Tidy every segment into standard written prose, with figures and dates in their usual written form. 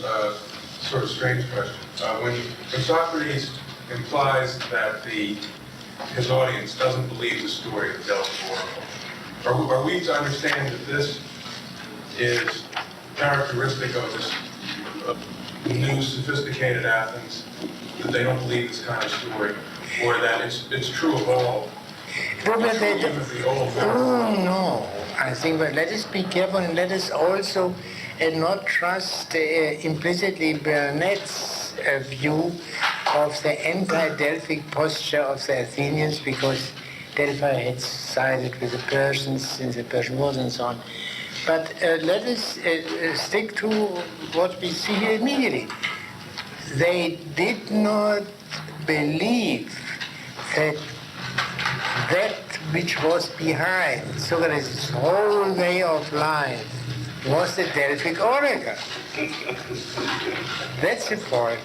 a sort of strange question. When Socrates implies that his audience doesn't believe the story of Delphic Oracle, are we to understand that this is characteristic of this new sophisticated Athens, that they don't believe this kind of story, or that it's true of all? No, I think, but let us be careful, and let us also not trust implicitly Burnett's view of the anti-Delphic posture of the Athenians, because Delphi had sided with the Persians since the Persian Wars and so on. But let us stick to what we see here immediately. They did not believe that which was behind Socrates' whole way of life was the Delphic Oracle. That's the point.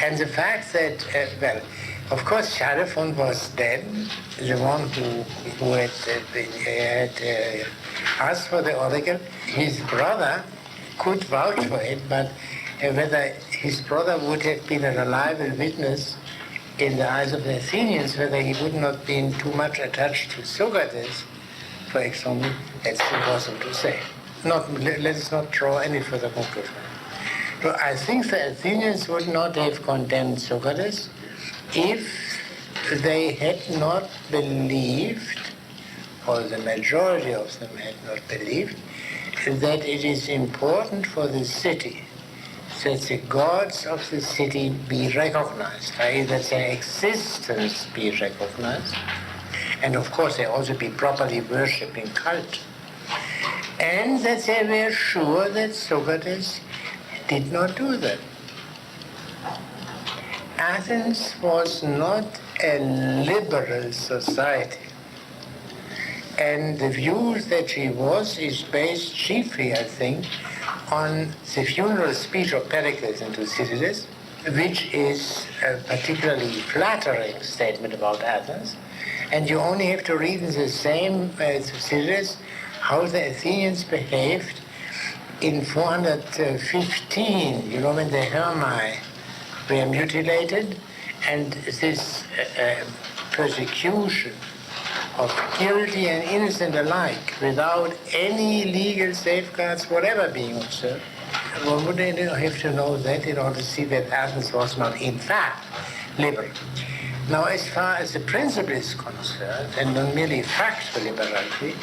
And the fact that, of course, Xenohon was then the one who had asked for the oracle. His brother could vouch for it, but whether his brother would have been a reliable witness in the eyes of the Athenians, whether he would not been too much attached to Socrates, for example, that's impossible to say. Let us not draw any further conclusion. So I think the Athenians would not have condemned Socrates if they had not believed, or the majority of them had not believed, that it is important for the city that the gods of the city be recognized, i.e. that their existence be recognized, and of course they also be properly worshipped in cult, and that they were sure that Socrates did not do that. Athens was not a liberal society, and the view that she was is based chiefly, I think, on the funeral speech of Pericles in Thucydides, which is a particularly flattering statement about Athens. And you only have to read in the same Thucydides how the Athenians behaved in 415, when the Hermae were mutilated, and this persecution of guilty and innocent alike, without any legal safeguards whatever being observed. One would have to know that in order to see that Athens was not in fact liberal. Now, as far as the principle is concerned, and not merely factual liberality,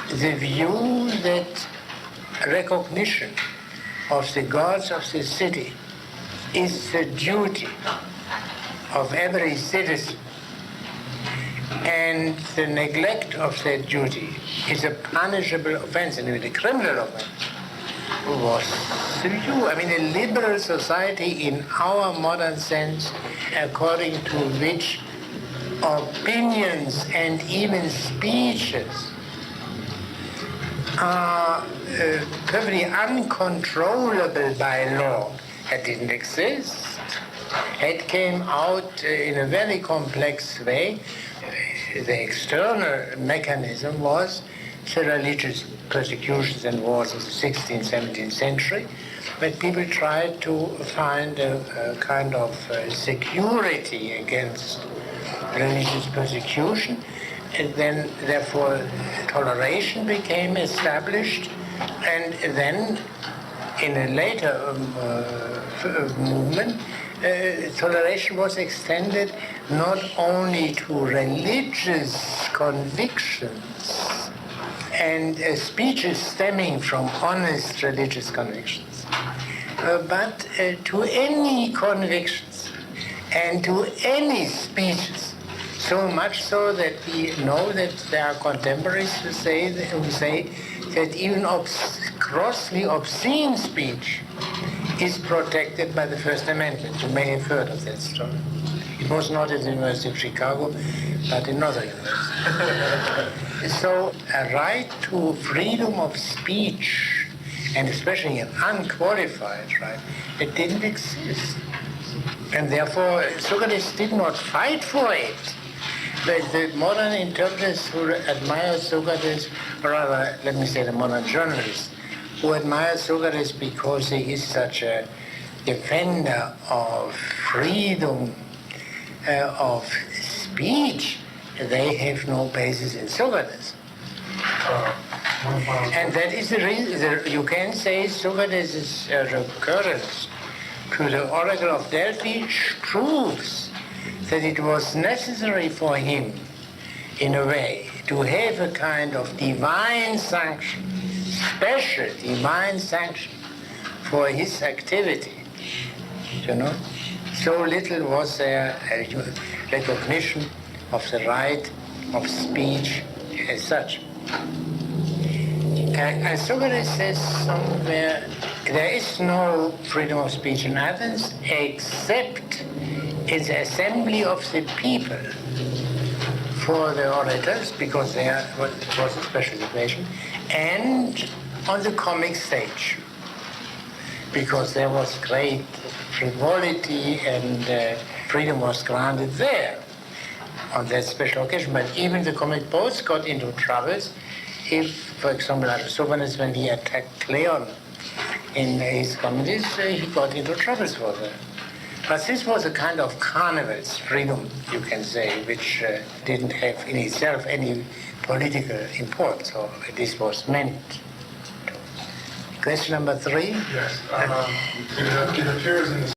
the view that recognition of the gods of the city is the duty of every citizen, and the neglect of that duty is a punishable offense, and even a criminal offense, was the view. I mean, a liberal society in our modern sense, according to which opinions and even speeches are perfectly uncontrollable by law, that didn't exist. It came out in a very complex way. The external mechanism was the religious persecutions and wars of the 16th, 17th century, but people tried to find a kind of security against religious persecution, and then therefore toleration became established, and then in a later movement, toleration was extended not only to religious convictions and speeches stemming from honest religious convictions, but to any convictions and to any speeches, so much so that we know that there are contemporaries who say that even grossly obscene speech is protected by the First Amendment. You may have heard of that story. It was not at the University of Chicago, but in another university. So a right to freedom of speech, and especially an unqualified right, it didn't exist. And therefore, Socrates did not fight for it. The modern interpreters who admire Socrates, or rather, let me say the modern journalists, who admire Socrates because he is such a defender of freedom of speech, they have no basis in Socrates. And that is the reason, you can say Socrates' recurrence to the oracle of Delphi proves that it was necessary for him, in a way, to have a kind of divine sanction, special divine sanction for his activity, you know. So little was there a recognition of the right of speech as such. And Socrates says somewhere, there is no freedom of speech in Athens except in the assembly of the people for the orators, because there was a special situation, and on the comic stage, because there was great frivolity and freedom was granted there on that special occasion. But even the comic poets got into troubles if, for example, Aristophanes, when he attacked Cleon in his comedies, he got into troubles for that. But this was a kind of carnival's freedom, you can say, which didn't have in itself any political import, so this was meant. Question number 3? Yes. It appears in the